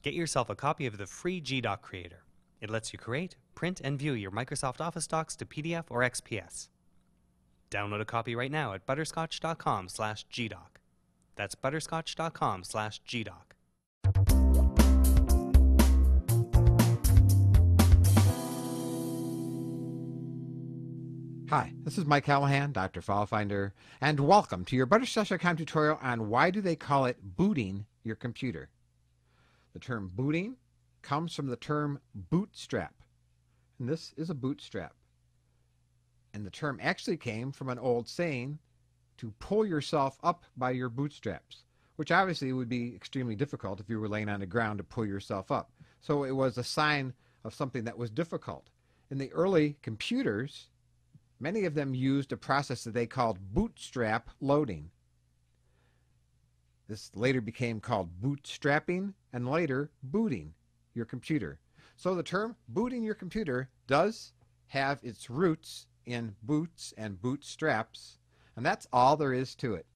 Get yourself a copy of the free GDoc Creator. It lets you create, print, and view your Microsoft Office docs to PDF or XPS. Download a copy right now at butterscotch.com/gdoc. That's butterscotch.com/gdoc. Hi, this is Mike Callahan, Dr. FileFinder, and welcome to your Butterscotch.com tutorial on why do they call it booting your computer. The term booting comes from the term bootstrap, and this is a bootstrap. And the term actually came from an old saying to pull yourself up by your bootstraps, which obviously would be extremely difficult if you were laying on the ground to pull yourself up. So it was a sign of something that was difficult. In the early computers, many of them used a process that they called bootstrap loading. This later became called bootstrapping and later booting your computer. So the term booting your computer does have its roots in boots and bootstraps, and that's all there is to it.